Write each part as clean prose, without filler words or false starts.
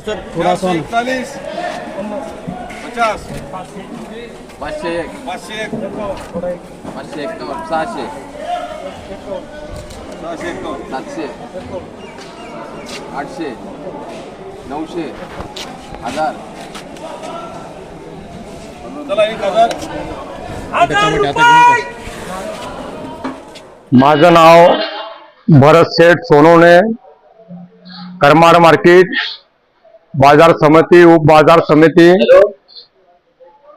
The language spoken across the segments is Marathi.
थोड़ा सा 41 50 501 501 551 600 651 700 800 900 1000 चला 1000 माझं नाव भरत शेठ सोनवणे, करमाड मार्केट, बाजार समिती, उप बाजार समिती.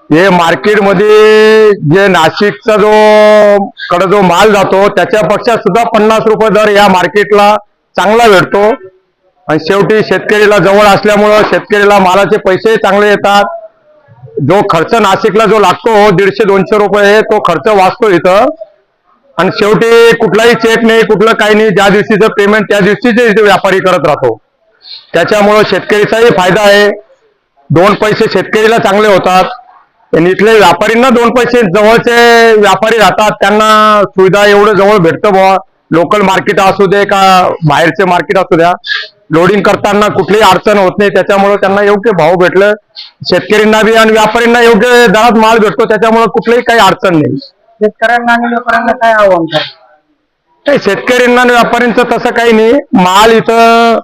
हे मार्केट मध्ये जे नाशिकचा जो माल जातो त्याच्यापेक्षा सुद्धा 50 रुपये दर या मार्केटला चांगला भेटतो. आणि शेवटी शेतकरीला जवळ असल्यामुळं शेतकरीला मालाचे पैसे चांगले येतात. जो खर्च नाशिकला जो लागतो 150-200 रुपये तो खर्च वाचतो इथं. आणि शेवटी कुठलाही चेक नाही, कुठलं काही नाही, ज्या दिवशीचं पेमेंट त्या दिवशीच इथे व्यापारी करत राहतो. त्याच्यामुळं शेतकरीचाही फायदा आहे. 2 पैसे शेतकरीला चांगले होतात आणि इथले व्यापारींना 2 पैसे जवळचे व्यापारी राहतात, त्यांना सुविधा एवढं जवळ भेटतं बुवा. लोकल मार्केट असू दे का बाहेरचे मार्केट असू द्या, लोडिंग करताना कुठलीही अडचण होत नाही. त्याच्यामुळे त्यांना योग्य भाव भेटलं, शेतकऱ्यांना बी आणि व्यापाऱ्यांना योग्य दरात माल भेटतो. त्याच्यामुळे कुठलीही काही अडचण नाही. शेतकऱ्यांना आणि व्यापाऱ्यांना काय आव्हान नाही, शेतकऱ्यांना आणि व्यापाऱ्यांचं तसं काही नाही. माल इथं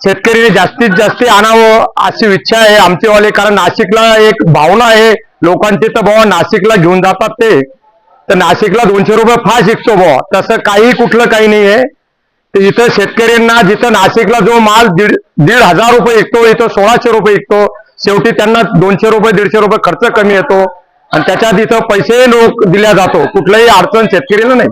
शेतकरी जास्तीत जास्त आणावं अशी इच्छा आहे आमचीवाली. कारण नाशिकला एक भावना आहे लोकांची, तर बाबा नाशिकला घेऊन जातात ते, तर नाशिकला 200 रुपये फार शिकतो बुवा. तसं काही कुठलं काही नाही आहे. तर इथं शेतकऱ्यांना जिथं नाशिकला जो माल 1,500 रुपये विकतो, इथं 1600 रुपये विकतो. शेवटी त्यांना 200 रुपये 150 रुपये खर्च कमी येतो आणि त्याच्यात इथं पैसे लोक दिल्या जातो. कुठलाही अडचण शेतकरीला नाही.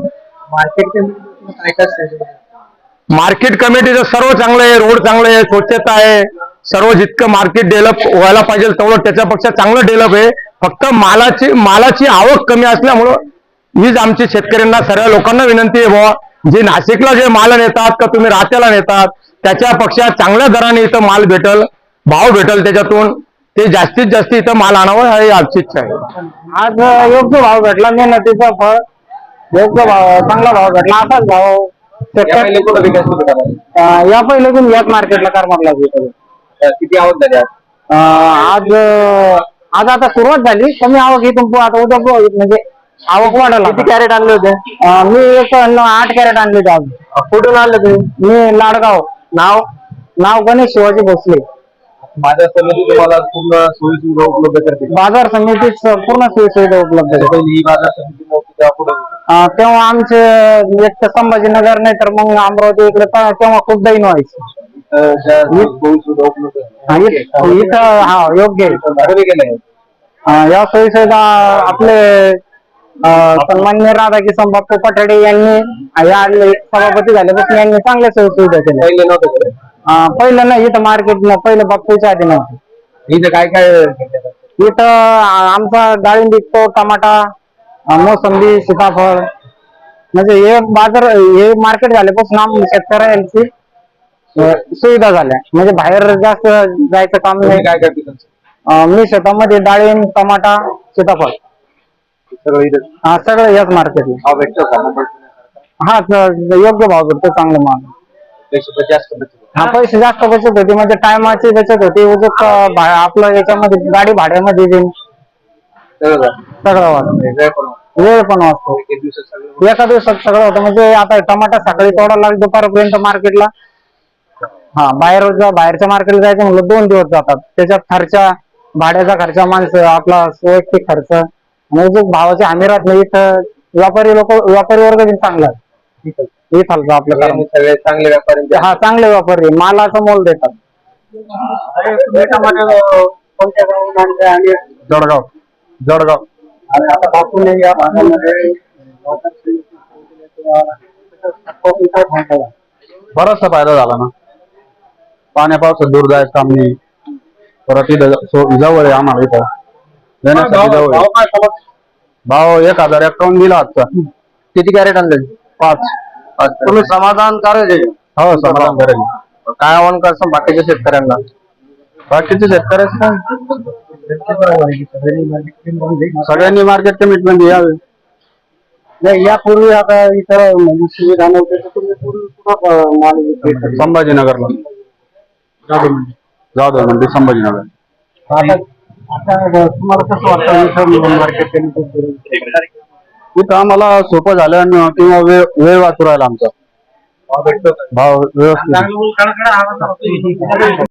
मार्केट कमिटीचं सर्व चांगलं आहे, रोड चांगले आहे, स्वच्छता आहे, सर्व जितकं मार्केट डेव्हलप व्हायला पाहिजे तेवढं त्याच्यापेक्षा चांगलं डेव्हलप आहे. फक्त मालाची आवक कमी असल्यामुळं हीच आमची शेतकऱ्यांना सर्व लोकांना विनंती आहे बुवा, जे नाशिकला जे माल नेतात का तुम्ही राहत्याला नेतात त्याच्यापेक्षा चांगल्या दराने इथं माल भेटल, भाव भेटल, त्याच्यातून ते जास्तीत जास्त इथं माल आणावं ही आमची इच्छा आहे. आज योग्य भाव भेटला, मेहनतीचा फळ योग्य भाव, चांगला भाव भेटला. असाच भाव या पहिले पण याच मार्केटला करमाडला किती आवक झाली आज आज आता सुरुवात झाली. कमी आवक इथून आता उद्या म्हणजे आवक वाढायला. किती कॅरेट आणले होते? मी 8 कॅरेट आणले होते आज. कुठून आणलं तुम्ही? मी लाडगाव. नाव गणेश शिवाजी भोसले. बाजार समिती तुम्हाला पूर्ण सोयी सुविधा उपलब्ध करते? बाजार समितीत पूर्ण सोयी सुविधा उपलब्ध आहे. ही बाजार समिती नव्हती तेव्हा आमचे एक तर संभाजीनगर नाही तर मग अमरावती इकडे तेव्हा खूप दैन व्हायची. इथं हा योग्य आहे. या सोयी सुविधा आपले सन्माननीय राधाकिशन बाप्पू पठाडे यांनी या सभापती झाल्यापासून यांनी चांगल्या सोयी सुविधा केल्या. पहिलं नाही इथं मार्केट पहिलं बाप्पूच्या आधी नव्हतं. इथं काय काय इथं आमचा डाळिंब विकतो, टमाटा, मोसंबी, सीताफळ. म्हणजे हे मार्केट झाल्यापासून शेतकऱ्यांची सुविधा झाल्या. म्हणजे बाहेर जास्त जायचं काम नाही. काय करते? मी शेतामध्ये डाळिंब, टमाटा, सीताफळ सगळं याच मार्केटला. हा योग्य भाव भेटतो, चांगला माल. पैसे जास्त बचत होती, म्हणजे टायमाची बचत होती. आपलं याच्यामध्ये गाडी भाड्यामध्ये सगळं वाचतं, वेळ पण वाचतो. एका दिवसात सगळं होतं. म्हणजे आता टमाटा सकाळी तोडायला लागला दुपारपर्यंत मार्केटला. बाहेरच्या मार्केटला जायचं म्हणलं 2 दिवस जातात. त्याच्यात भाड्याचा खर्च, माणसं, आपला वैयक्तिक खर्च, म्हणजे भावाची हमी राहत नाही. इथं व्यापारी वर्ग चांगला इथं आपलं सगळे चांगले व्यापारी. चांगले व्यापारी मालाचा मोल देतात. जळगाव आणि आता बापूने या भागामध्ये बराचसा फायदा झाला ना. पाण्या पावसात दूर जायचं काम नाही. परत इथं जवळ आहे आम्हाला, इथं येण्यासाठी जवळ आहे. भाव 1051 दिला आजचा. किती कॅरेट आणले? 5. तुम्ही समाधान करायचे? हो, समाधान करेल. काय आव्हान करसान बाकीच्या शेतकऱ्यांना? बाकीचे शेतकऱ्याचं सगळ्यांनी मार्केट कमिटमेंट यावे. नाही, यापूर्वी आता इथं सुविधा नव्हती तर तुम्ही पूर्वी संभाजीनगरला जाधव मंडी संभाजीनगर. आता तुम्हाला कसं वाटतं मार्केट इथं आम्हाला सोपं झालं किंवा वेळ वाचू राहिला आमचा भाव व्यवस्थित.